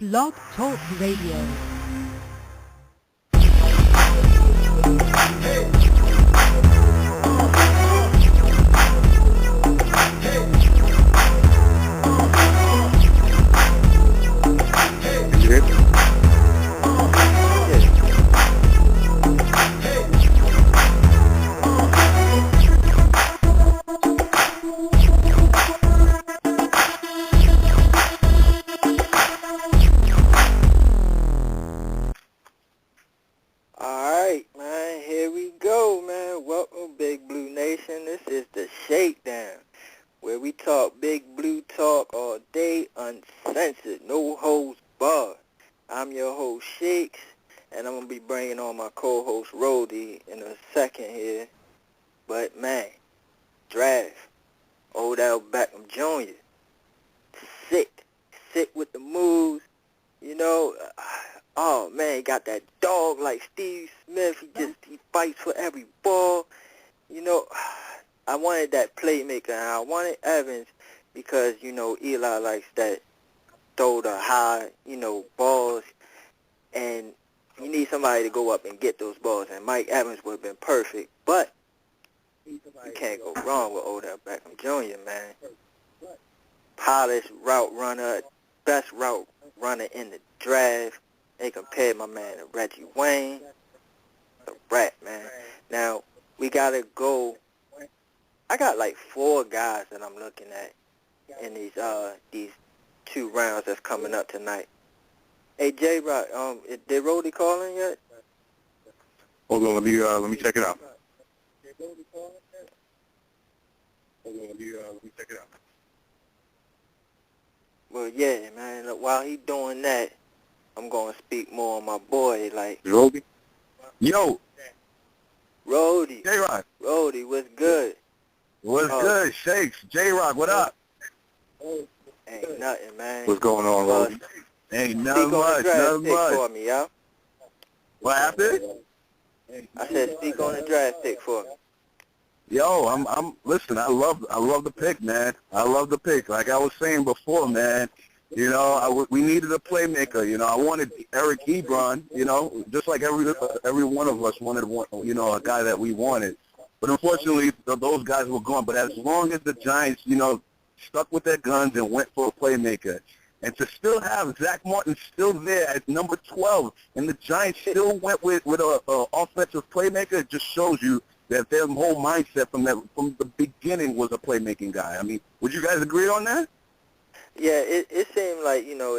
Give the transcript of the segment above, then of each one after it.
Blog Talk Radio. Shakedown, where we talk big blue talk all day, uncensored, no holds barred. I'm your host, Shakes, and I'm going to be bringing on my co-host, Roldy, in a second here. But, man, draft, Odell Beckham Jr., sick with the moves, you know. Oh, man, he got that dog like Steve Smith. He fights for every ball, you know. I wanted that playmaker, and I wanted Evans because, you know, Eli likes that throw the high, you know, balls, and you need somebody to go up and get those balls, and Mike Evans would have been perfect, but you can't go wrong with Odell Beckham Jr., man. Polished route runner, best route runner in the draft. They compared my man to Reggie Wayne. A rat, man. Now, we got to go. I got like 4 guys that I'm looking at in these 2 rounds that's coming up tonight. Hey, Jroc, did Roldy call in yet? Hold on, let me check it out. Well, yeah, man. Look, while he doing that, I'm gonna speak more on my boy, like Roldy. Yo, Roldy. Jroc. Roldy, what's good? What's good, Shakes? Jroc, what up? Ain't nothing, man. What's going on, Roldy? Ain't nothing much, nothing much. For me, y'all. What happened? I said speak on the draft pick for me. Yo, listen, I love the pick, man. I love the pick. Like I was saying before, man, you know, we needed a playmaker. You know, I wanted Eric Ebron, you know, just like every one of us wanted one, you know, a guy that we wanted. But unfortunately, those guys were gone. But as long as the Giants, you know, stuck with their guns and went for a playmaker, and to still have Zach Martin still there at number 12, and the Giants still went with a offensive playmaker, it just shows you that their whole mindset from the beginning was a playmaking guy. I mean, would you guys agree on that? Yeah, it seemed like, you know,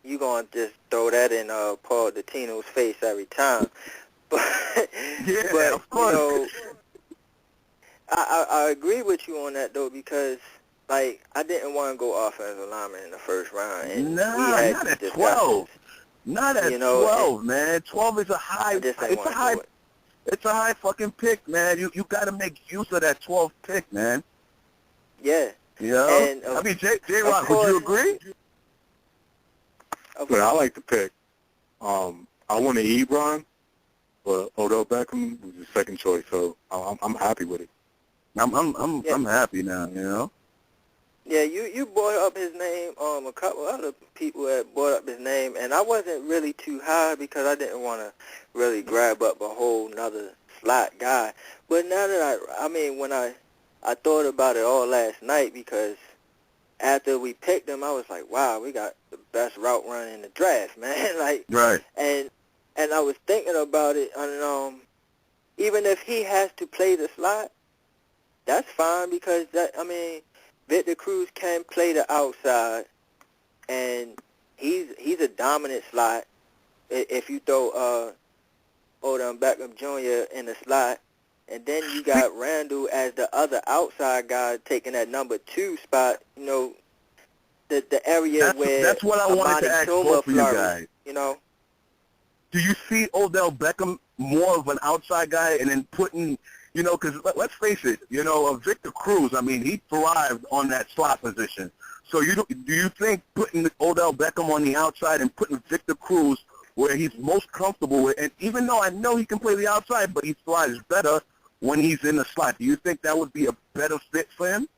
you going to just throw that in Paul Dottino's face every time. But, yeah, but of course. You know, I agree with you on that, though, because, like, I didn't want to go offensive lineman in the first round. And not at 12. Not at 12, man. 12 is a high. It's a high fucking pick, man. You got to make use of that 12th pick, man. Yeah. You know? And, I mean, Jroc, would you agree? But I like the pick. I wanted Ebron, but Odell Beckham was the second choice, so I'm happy with it. I'm happy now, you know. Yeah, you brought up his name. A couple other people had brought up his name, and I wasn't really too high because I didn't want to really grab up a whole nother slot guy. But now that when I thought about it all last night, because after we picked him, I was like, wow, we got the best route runner in the draft, man. Like, right. And I was thinking about it, and even if he has to play the slot, that's fine because Victor Cruz can play the outside, and he's a dominant slot. If you throw Odell Beckham Jr. in the slot, and then you got Randall as the other outside guy taking that number 2 spot, you know, the area where that's what I wanted to ask both of you guys. You know, do you see Odell Beckham more of an outside guy, and then putting, you know, because let's face it, you know, Victor Cruz, I mean, he thrived on that slot position. So do you think putting Odell Beckham on the outside and putting Victor Cruz where he's most comfortable with, and even though I know he can play the outside, but he thrives better when he's in the slot, do you think that would be a better fit for him?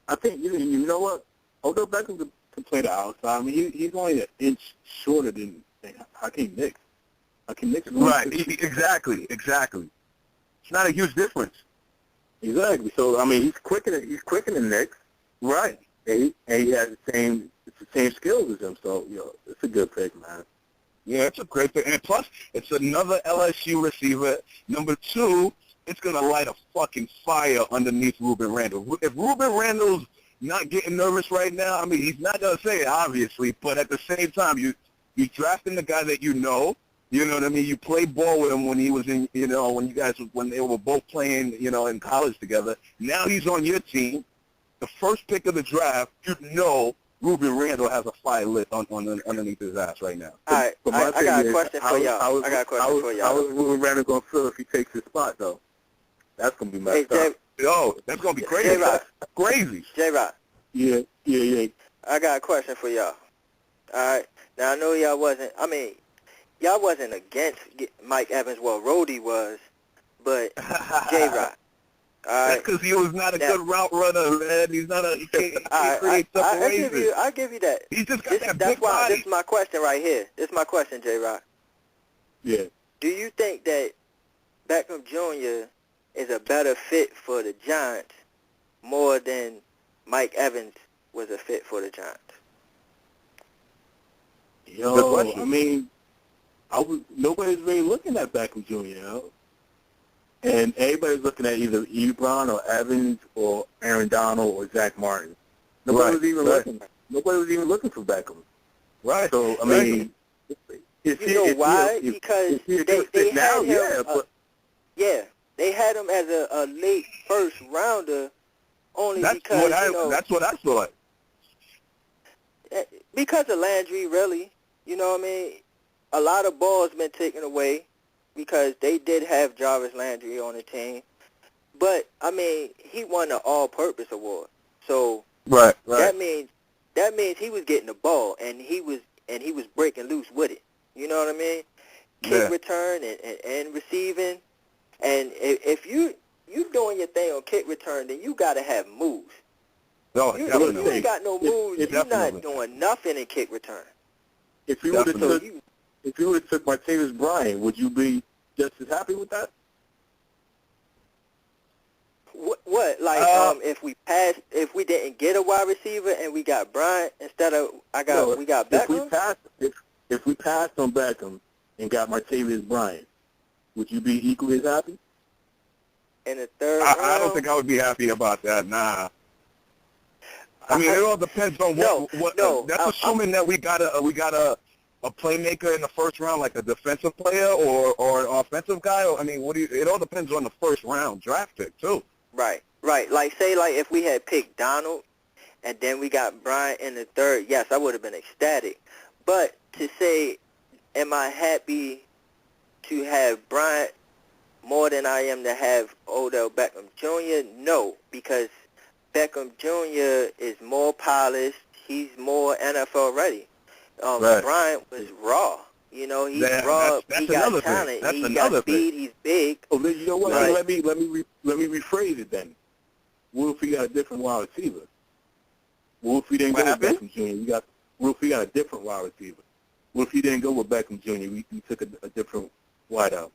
I think, you know what, Odell Beckham could can play the outside. I mean, he's only an inch shorter than Hakeem Nicks. Hakeem Nicks is Right. Exactly. It's not a huge difference. Exactly. So I mean, he's quicker than Nicks. Right. And he has the same skills as him. So it's a good pick, man. Yeah, it's a great pick. And plus, it's another LSU receiver. Number two, it's going to light a fucking fire underneath Ruben Randall. If Ruben Randall's not getting nervous right now, I mean, he's not going to say it, obviously, but at the same time, you're drafting the guy that you know what I mean? You played ball with him when he was in, when they were both playing, in college together. Now he's on your team. The first pick of the draft, Ruben Randall has a fire lit underneath his ass right now. All right, I got a question for y'all. How is Ruben Randall going to feel if he takes his spot, though? That's going to be messed up. That's going to be crazy. J-Rock. Crazy. J-Rock. Yeah. I got a question for y'all. All right. Now, I know y'all wasn't against Mike Evans. Well, Roldy was, but J-Rock. That's because he was not a good route runner, man. He can't create separation. I'll give you that. He just got that big body. This is my question right here. This is my question, J-Rock. Yeah. Do you think that Beckham Jr. is a better fit for the Giants more than Mike Evans was a fit for the Giants? I mean, nobody's really looking at Beckham Jr., And everybody's looking at either Ebron or Evans or Aaron Donald or Zach Martin. Nobody was even looking. Nobody was even looking for Beckham. Right. So I mean, why? Because they had him. They had him as a late first rounder only because that's what I thought. Because of Landry, really. You know what I mean? A lot of balls been taken away because they did have Jarvis Landry on the team. But, I mean, he won the all-purpose award. So right. that means he was getting the ball and he was breaking loose with it. You know what I mean? Kick return and receiving. And if you doing your thing on kick return, then you got to have moves. No, you ain't got no moves, you're not doing nothing in kick return. If you would have took Martavis Bryant, would you be just as happy with that? What? Like, if we didn't get a wide receiver and we got Bryant instead of we got Beckham? If we passed on Beckham and got Martavis Bryant, would you be equally as happy? In the third round? I don't think I would be happy about that, nah. I mean, it all depends on what. That's assuming that we got a playmaker in the first round, like a defensive player or an offensive guy. I mean, it all depends on the first round draft pick too. Right. Like say if we had picked Donald and then we got Bryant in the third, yes, I would have been ecstatic. But to say, am I happy to have Bryant more than I am to have Odell Beckham Jr.? No, because Beckham Jr. is more polished. He's more NFL ready. Bryant was raw. You know, he's raw. He got talent. He got speed. He's big. Oh, you know what? Let me rephrase it then. What if we got a different wide receiver? What if we didn't go with Beckham Jr.? What if we got a different wide receiver? What if you didn't go with Beckham Jr.? We took a different wideout.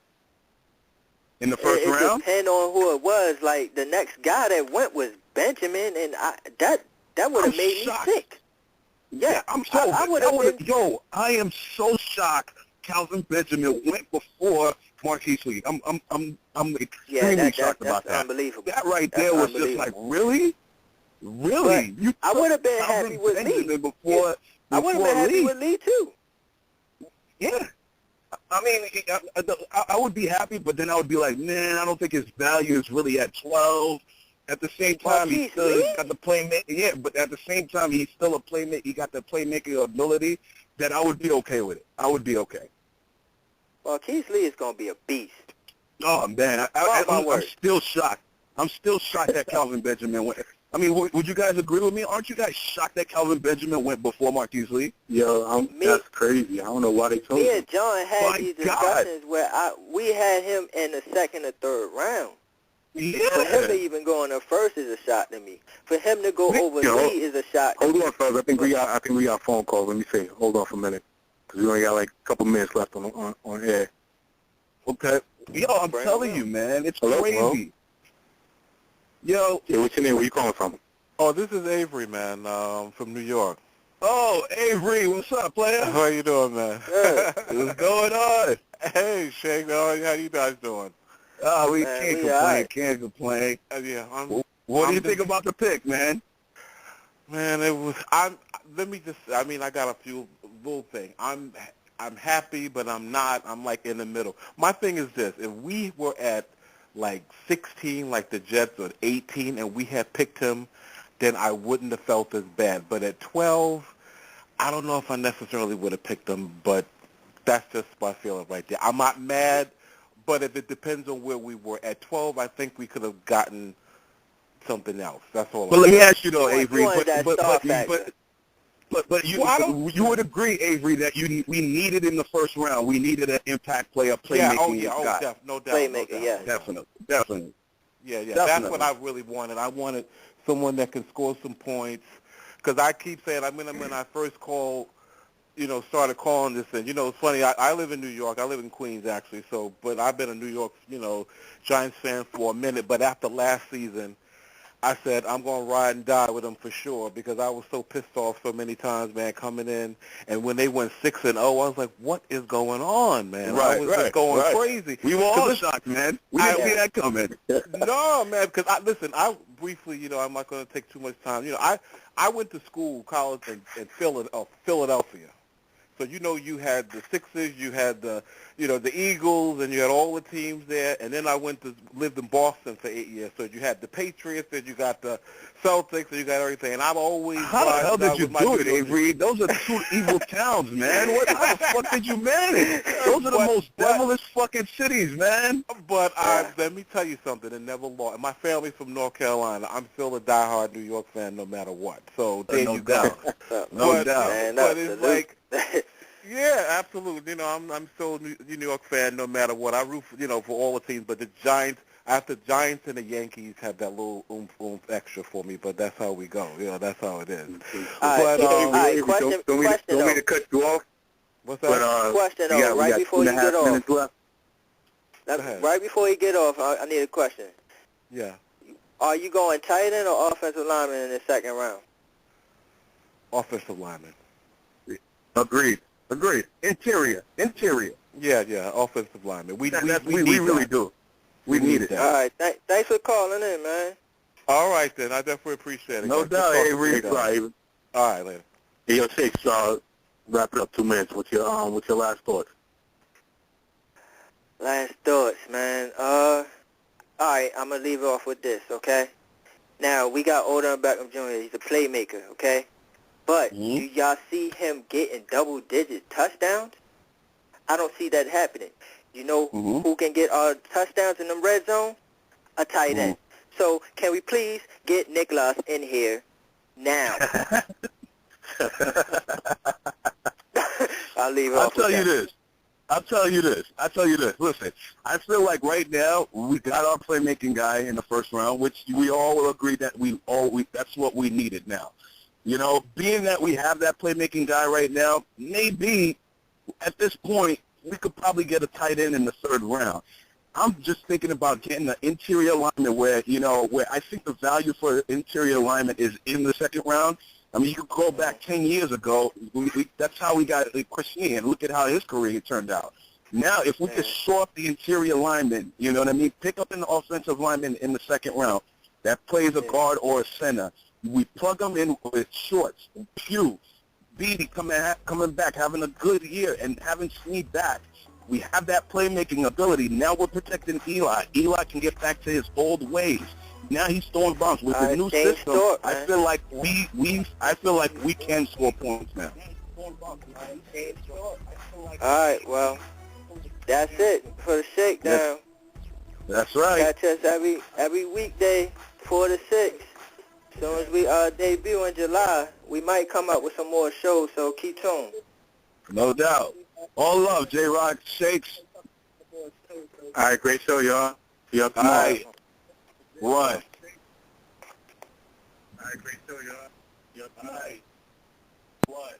In the first round? It depends on who it was. Like, the next guy that went was Benjamin, and that would have made me sick. Yeah, I'm so. I am so shocked. Calvin Benjamin went before Marquise Lee. I'm extremely shocked about that. Unbelievable. That right there was just like, really. I would have been happy with Lee. I would have been happy with Lee too. Yeah. I mean, I would be happy, but then I would be like, man, I don't think his value is really at 12. At the same time, he's got the playmaker. Yeah, but at the same time, he's still a playmaker. He got the playmaking ability that I would be okay with it. I would be okay. Well, Keith Lee is going to be a beast. Oh, man. I'm still shocked. I'm still shocked that Calvin Benjamin went. I mean, would you guys agree with me? Aren't you guys shocked that Calvin Benjamin went before Marquise Lee? Yo, that's crazy. I don't know why they told me. Me and John had these discussions where we had him in the second or third round. Yeah. For him to even go on the first is a shot to me. For him to go overseas is a shot to me. Hold on, fellas. I think we got a phone call. Let me see. Hold on for a minute, because we only got like a couple minutes left on air. Okay. Yo, I'm telling you, man, it's crazy. Hello? Yo. Yeah, what's your name? Where you calling from? Oh, this is Avery, man, from New York. Oh, Avery, what's up, player? How you doing, man? Good. What's going on? Hey, Shake, how you guys doing? Oh, we Man, can't we complain, alright. can't complain. Yeah, What do you think about the pick, man? Man, let me just, I got a few little things. I'm happy, but I'm not. I'm like in the middle. My thing is this: if we were at like 16, like the Jets, or 18, and we had picked him, then I wouldn't have felt as bad. But at 12, I don't know if I necessarily would have picked him, but that's just my feeling right there. I'm not mad, but if it depends on where we were. At 12, I think we could have gotten something else. That's all. But let me ask you though, You Avery. wanted that star factor. But you would agree, Avery, that we needed in the first round. We needed an impact player, playmaking guy. No doubt. Playmaker, yeah. Definitely. Yeah. Definitely. That's what I really wanted. I wanted someone that can score some points. Because I keep saying, when I first started calling this thing, it's funny, I live in New York. I live in Queens, actually. But I've been a New York, Giants fan for a minute. But after last season, I said, I'm going to ride and die with them for sure, because I was so pissed off so many times, man, coming in. And when they went 6-0, I was like, what is going on, man? I was just going crazy. We were all shocked, man. We didn't see that coming. No, man, because I briefly, I'm not going to take too much time. I went to college in Philadelphia. So, you had the Sixers, you had the Eagles, and you had all the teams there. And then I lived in Boston for 8 years. So you had the Patriots, and you got the Celtics, and you got everything. And I've always How the hell did you do it, Avery? Those are two evil towns, man. How the fuck did you manage? Those are the most devilish fucking cities, man. But let me tell you something. It never lost. And my family's from North Carolina. I'm still a diehard New York fan, no matter what. So there you go. No doubt. Man, but it's like. Yeah, absolutely. I'm still a New York fan no matter what. I root for all the teams, but the Giants, after Giants and the Yankees have that little oomph extra for me, but that's how we go. That's how it is. Question, don't me to cut you off. What's that? Question, though, right before you get off. Right before you get off, I need a question. Yeah. Are you going tight end or offensive lineman in the second round? Offensive lineman. Agreed. Interior. Yeah, offensive lineman. We really do. We need it. All right, thanks for calling in, man. All right, then. I definitely appreciate it. No doubt, Avery. All right, later. Hey, yo, Shakes, wrap it up 2 minutes. What's your last thoughts? Last thoughts, man. All right, I'm going to leave it off with this, okay? Now, we got Odell Beckham Jr. He's a playmaker, okay? But do y'all see him getting double-digit touchdowns? I don't see that happening. You know who can get touchdowns in the red zone? A tight end. So can we please get Nicholas in here now? I'll leave it off with that. I'll tell you this. Listen, I feel like right now we got our playmaking guy in the first round, which we all will agree that that's what we needed now. Being that we have that playmaking guy right now, maybe at this point we could probably get a tight end in the third round. I'm just thinking about getting an interior lineman where I think the value for interior lineman is in the second round. I mean, you could go back 10 years ago. That's how we got Chris and look at how his career turned out. Now, if we could shore up the interior lineman, you know what I mean, pick up an offensive lineman in the second round that plays a guard or a center. We plug them in with Shorts, Pugh, Beatty coming back, having a good year, and having Snead back. We have that playmaking ability. Now we're protecting Eli. Eli can get back to his old ways. Now he's throwing bombs with the new system. I feel like we can score points now. All right, well, that's it for the Shakedown. That's right. Catch us every weekday, 4 to 6. As soon as we debut in July, we might come up with some more shows, so keep tuned. No doubt. All love, Jroc, Shakes. All right, great show, y'all. See y'all tomorrow. All right. What? All right, great show, y'all. All right. What?